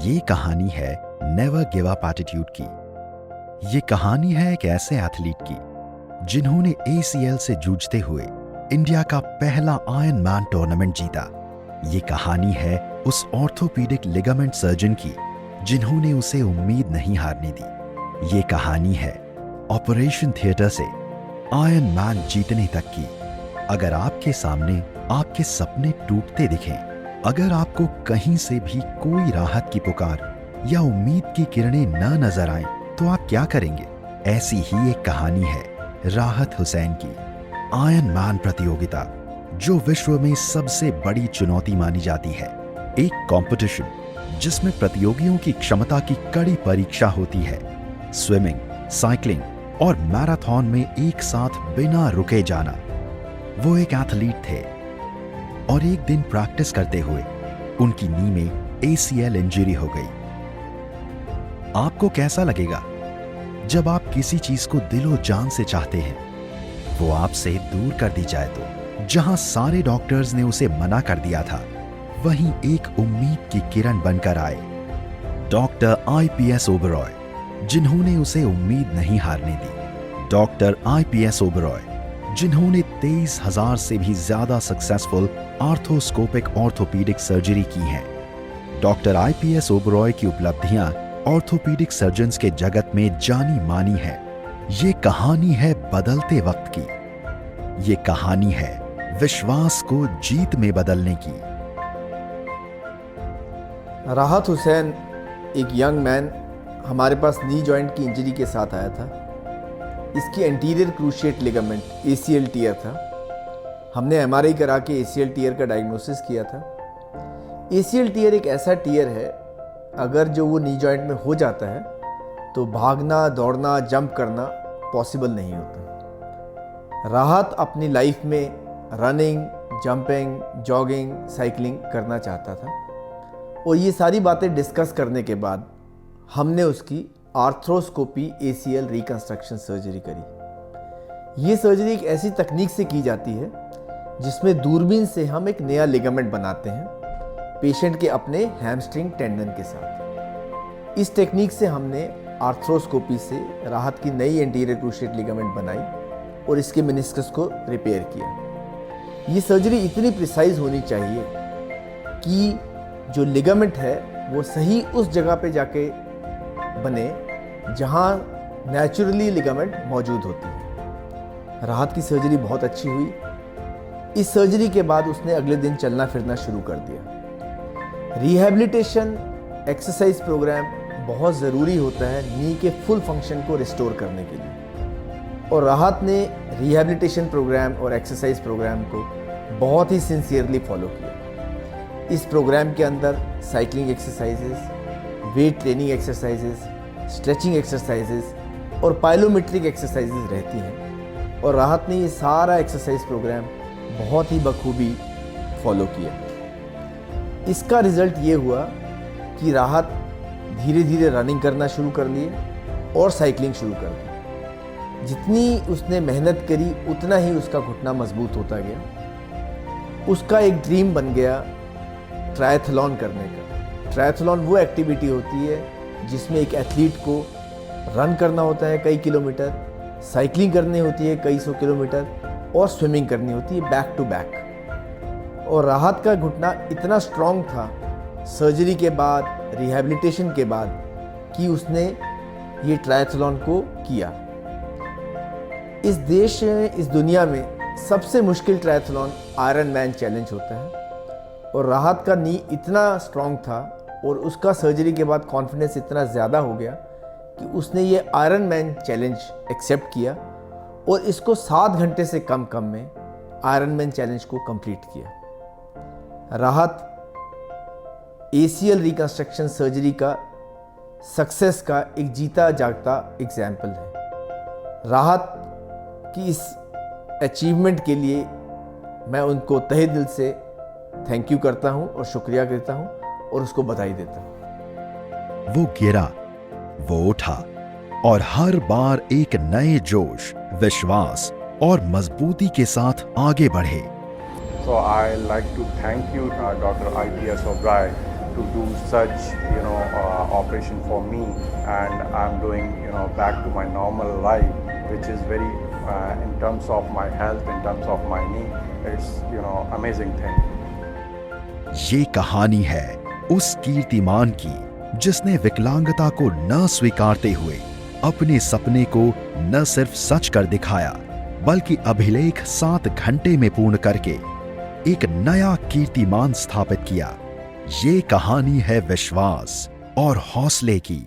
ये कहानी है नेवर गिव अप एटीट्यूड की। ये कहानी है एक ऐसे एथलीट की जिन्होंने ACL से जूझते हुए इंडिया का पहला आयरन मैन टूर्नामेंट जीता। ये कहानी है उस ऑर्थोपीडिक लिगामेंट सर्जन की जिन्होंने उसे उम्मीद नहीं हारने दी। ये कहानी है ऑपरेशन थिएटर से आयरन मैन जीतने तक की। अगर आपके सामने आपके सपने टूटते दिखें, अगर आपको कहीं से भी कोई राहत की पुकार या उम्मीद की किरणें न नजर आएं, तो आप क्या करेंगे? ऐसी ही एक कहानी है राहत हुसैन की। आयरन मैन प्रतियोगिता, जो विश्व में सबसे बड़ी चुनौती मानी जाती है, एक कंपटीशन जिसमें प्रतियोगियों की क्षमता की कड़ी परीक्षा होती है। स्विमिंग, साइकिलिंग और मैराथन में एक साथ बिना रुके जाना। वो एक एथलीट थे और एक दिन प्रैक्टिस करते हुए उनकी नी में ACL इंजरी हो गई। आपको कैसा लगेगा जब आप किसी चीज को दिलो जान से चाहते हैं, वो आपसे दूर कर दी जाए? तो जहां सारे डॉक्टर्स ने उसे मना कर दिया था, वहीं एक उम्मीद की किरण बनकर आए डॉक्टर IPS ओबरॉय, जिन्होंने उसे उम्मीद नहीं हारने दी। डॉक्टर IPS ओबरॉय, जिन्होंने 23,000 से भी ज्यादा सक्सेसफुल आर्थोस्कोपिक ऑर्थोपीडिक सर्जरी की है। डॉक्टर IPS ओबरॉय की उपलब्धियां ऑर्थोपीडिक सर्जन्स के जगत में जानी मानी है। ये कहानी है बदलते वक्त की। ये कहानी है विश्वास को जीत में बदलने की। राहत हुसैन एक यंग मैन हमारे पास नी जॉइंट की इंजरी के साथ आया था। इसकी anterior cruciate ligament ACL tear था। हमने MRI करा के ACL टियर का डायग्नोसिस किया था। ACL टियर एक ऐसा टियर है, अगर जो वो नी जॉइंट में हो जाता है तो भागना, दौड़ना, जंप करना पॉसिबल नहीं होता। राहत अपनी लाइफ में रनिंग, जंपिंग, जॉगिंग, साइकिलिंग करना चाहता था और ये सारी बातें डिस्कस करने के बाद हमने उसकी आर्थ्रोस्कोपी ACL रिकंस्ट्रक्शन सर्जरी करी। ये सर्जरी एक ऐसी तकनीक से की जाती है जिसमें दूरबीन से हम एक नया लिगामेंट बनाते हैं पेशेंट के अपने हैमस्ट्रिंग टेंडन के साथ। इस टेक्निक से हमने आर्थ्रोस्कोपी से राहत की नई एंटीरियर क्रूशिएट लिगामेंट बनाई और इसके मेनिस्कस को रिपेयर किया। ये सर्जरी इतनी प्रिसाइज होनी चाहिए कि जो लिगामेंट है वो सही उस जगह पे जाके बने जहां नेचुरली लिगामेंट मौजूद होती है। राहत की सर्जरी बहुत अच्छी हुई। इस सर्जरी के बाद उसने अगले दिन चलना फिरना शुरू कर दिया। रिहैबिलिटेशन एक्सरसाइज प्रोग्राम बहुत ज़रूरी होता है नी के फुल फंक्शन को रिस्टोर करने के लिए, और राहत ने रिहैबिलिटेशन प्रोग्राम और एक्सरसाइज प्रोग्राम को बहुत ही सिंसियरली फॉलो किया। इस प्रोग्राम के अंदर cycling exercises, weight training exercises, stretching exercises और पाइलोमेट्रिक एक्सरसाइजेस रहती हैं, और राहत ने ये सारा एक्सरसाइज प्रोग्राम बहुत ही बखूबी फॉलो किया। इसका रिज़ल्ट ये हुआ कि राहत धीरे धीरे रनिंग करना शुरू कर लिए और साइकिलिंग शुरू कर दी। जितनी उसने मेहनत करी उतना ही उसका घुटना मजबूत होता गया। उसका एक ड्रीम बन गया ट्रायथलॉन करने का। ट्रायथलॉन वो एक्टिविटी होती है जिसमें एक एथलीट को रन करना होता है कई किलोमीटर, साइकिलिंग करनी होती है कई सौ किलोमीटर और स्विमिंग करनी होती है बैक टू बैक। और राहत का घुटना इतना स्ट्रांग था सर्जरी के बाद, रिहैबिलिटेशन के बाद, कि उसने ये ट्रायथलॉन को किया। इस देश में, इस दुनिया में सबसे मुश्किल ट्रायथलॉन आयरन मैन चैलेंज होता है, और राहत का नी इतना स्ट्रांग था और उसका सर्जरी के बाद कॉन्फिडेंस इतना ज़्यादा हो गया कि उसने ये आयरन मैन चैलेंज एक्सेप्ट किया और इसको 7 घंटे से कम में आयरन मैन चैलेंज को कंप्लीट किया। राहत ACL रिकंस्ट्रक्शन सर्जरी का सक्सेस का एक जीता जागता एग्जाम्पल है। राहत की इस अचीवमेंट के लिए मैं उनको तहे दिल से थैंक यू करता हूं और शुक्रिया करता हूं और उसको बधाई देता हूं। वो गिरा, वो उठा और हर बार एक नए जोश, विश्वास और मजबूती के साथ आगे बढ़े। So I like to thank you, Dr. IPS O'Brien, to do such, operation for me, and I'm doing, back to my normal life, which is very, in terms of my health, in terms of my knee, it's, amazing thing. ये कहानी है उस कीर्तिमान की जिसने विकलांगता को न स्वीकारते हुए अपने सपने को न सिर्फ सच कर दिखाया, बल्कि अभिलेख 7 घंटे में पूर्ण करके एक नया कीर्तिमान स्थापित किया। ये कहानी है विश्वास और हौसले की।